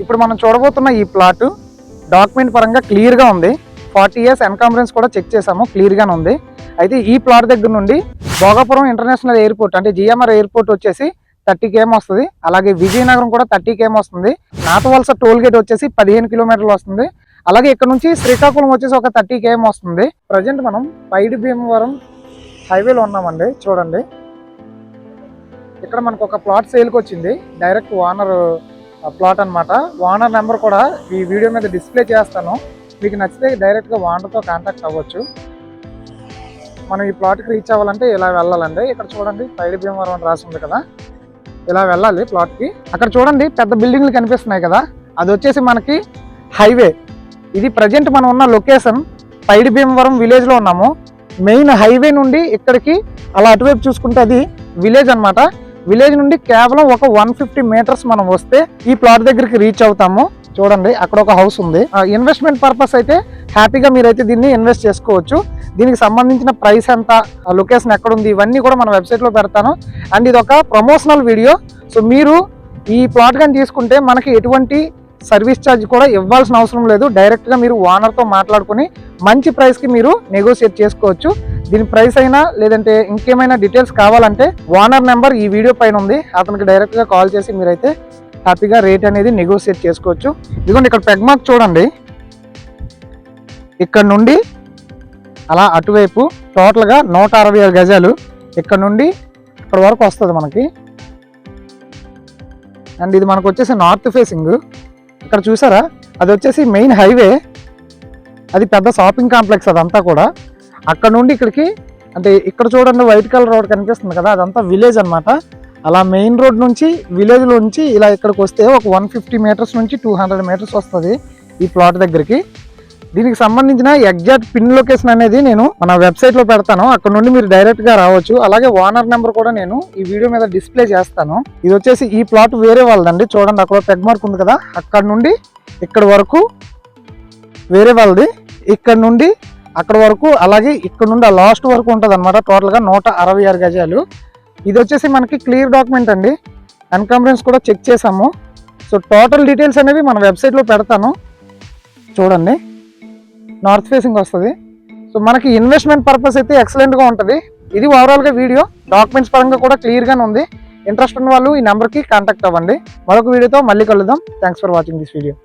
ఇప్పుడు మనం చూడబోతున్న ఈ ప్లాట్ డాక్యుమెంట్ పరంగా క్లియర్గా ఉంది. 40 years ఎన్కాంబరెన్స్ కూడా చెక్ చేసాము, క్లియర్గానే ఉంది. అయితే ఈ ప్లాట్ దగ్గర నుండి భోగాపురం ఇంటర్నేషనల్ ఎయిర్పోర్ట్ అంటే జిఎంఆర్ ఎయిర్పోర్ట్ వచ్చేసి 30 km వస్తుంది. అలాగే విజయనగరం కూడా 30 km వస్తుంది. నాతవలస టోల్ గేట్ వచ్చేసి 15 కిలోమీటర్లు వస్తుంది. అలాగే ఇక్కడ నుంచి శ్రీకాకుళం వచ్చేసి ఒక 30 km వస్తుంది. ప్రజెంట్ మనం పైడి భీమవరం హైవేలో ఉన్నామండి. చూడండి, ఇక్కడ మనకు ఒక ప్లాట్ సేల్కి వచ్చింది. డైరెక్ట్ ఓనర్ ప్లాట్ అనమాట. ఓనర్ నెంబర్ కూడా ఈ వీడియో మీద డిస్ప్లే చేస్తాను. మీకు నచ్చితే డైరెక్ట్గా ఓనర్తో కాంటాక్ట్ అవ్వచ్చు. మనం ఈ ప్లాట్కి రీచ్ అవ్వాలంటే ఇలా వెళ్ళాలండి. ఇక్కడ చూడండి పైడి భీమవరం అని రాసి ఉంది కదా, ఇలా వెళ్ళాలి ప్లాట్కి. అక్కడ చూడండి పెద్ద బిల్డింగ్లు కనిపిస్తున్నాయి కదా, అది వచ్చేసి మనకి హైవే. ఇది ప్రజెంట్ మనం ఉన్న లొకేషన్ పైడి భీమవరం విలేజ్లో ఉన్నాము. మెయిన్ హైవే నుండి ఇక్కడికి అలా అటువైపు చూసుకుంటే అది విలేజ్ అనమాట. విలేజ్ నుండి కేవలం ఒక 150 meters మనం వస్తే ఈ ప్లాట్ దగ్గరికి రీచ్ అవుతాము. చూడండి అక్కడ ఒక హౌస్ ఉంది. ఇన్వెస్ట్మెంట్ పర్పస్ అయితే హ్యాపీగా మీరైతే దీన్ని ఇన్వెస్ట్ చేసుకోవచ్చు. దీనికి సంబంధించిన ప్రైస్ ఎంత, లొకేషన్ ఎక్కడ ఉంది, ఇవన్నీ కూడా మన వెబ్సైట్లో పెడతాను. అండ్ ఇది ఒక ప్రమోషనల్ వీడియో. సో మీరు ఈ ప్లాట్ కానీ తీసుకుంటే మనకి ఎటువంటి సర్వీస్ ఛార్జ్ కూడా ఇవ్వాల్సిన అవసరం లేదు. డైరెక్ట్గా మీరు ఓనర్తో మాట్లాడుకుని మంచి ప్రైస్కి మీరు నెగోషియేట్ చేసుకోవచ్చు. దీని ప్రైస్ అయినా లేదంటే ఇంకేమైనా డీటెయిల్స్ కావాలంటే ఓనర్ నెంబర్ ఈ వీడియో పైన ఉంది. అతనికి డైరెక్ట్గా కాల్ చేసి మీరైతే హ్యాపీగా రేట్ అనేది నెగోషియేట్ చేసుకోవచ్చు. ఇదిగోండి ఇక్కడ పెగ్ మార్క్ చూడండి, ఇక్కడ నుండి అలా అటువైపు టోటల్గా 166 గజాలు ఇక్కడ నుండి ఇక్కడ వరకు వస్తుంది మనకి. అండ్ ఇది మనకు వచ్చేసి నార్త్ ఫేసింగ్. ఇక్కడ చూసారా, అది వచ్చేసి మెయిన్ హైవే. అది పెద్ద షాపింగ్ కాంప్లెక్స్ అదంతా కూడా. అక్కడ నుండి ఇక్కడికి అంటే ఇక్కడ చూడండి వైట్ కలర్ రోడ్ కనిపిస్తుంది కదా, అదంతా విలేజ్ అనమాట. అలా మెయిన్ రోడ్ నుంచి విలేజ్ నుంచి ఇలా ఇక్కడికి వస్తే ఒక 150 meters నుంచి 200 meters వస్తుంది ఈ ప్లాట్ దగ్గరికి. దీనికి సంబంధించిన ఎగ్జాక్ట్ పిన్ లొకేషన్ అనేది నేను మన వెబ్సైట్లో పెడతాను. అక్కడ నుండి మీరు డైరెక్ట్గా రావచ్చు. అలాగే ఓనర్ నెంబర్ కూడా నేను ఈ వీడియో మీద డిస్ప్లే చేస్తాను. ఇది వచ్చేసి ఈ ప్లాట్ వేరే వాళ్ళదండి. చూడండి అక్కడ పెగ్ మార్క్ ఉంది కదా, అక్కడ నుండి ఇక్కడ వరకు వేరే వాళ్ళది. ఇక్కడ నుండి అక్కడ వరకు, అలాగే ఇక్కడ నుండి ఆ లాస్ట్ వరకు ఉంటుంది అనమాట. టోటల్గా 166 గజాలు. ఇది వచ్చేసి మనకి క్లియర్ డాక్యుమెంట్ అండి. ఎన్కంబరెన్స్ కూడా చెక్ చేసాము. సో టోటల్ డీటెయిల్స్ అనేవి మన వెబ్సైట్లో పెడతాను. చూడండి నార్త్ ఫేసింగ్ వస్తుంది. సో మనకి ఇన్వెస్ట్మెంట్ పర్పస్ అయితే ఎక్సలెంట్గా ఉంటుంది. ఇది ఓవరాల్గా వీడియో డాక్యుమెంట్స్ పరంగా కూడా క్లియర్గానే ఉంది. ఇంట్రెస్ట్ ఉన్న వాళ్ళు ఈ నెంబర్కి కాంటాక్ట్ అవ్వండి. మరొక వీడియోతో మళ్ళీ కలుద్దాం. Thanks for watching this video.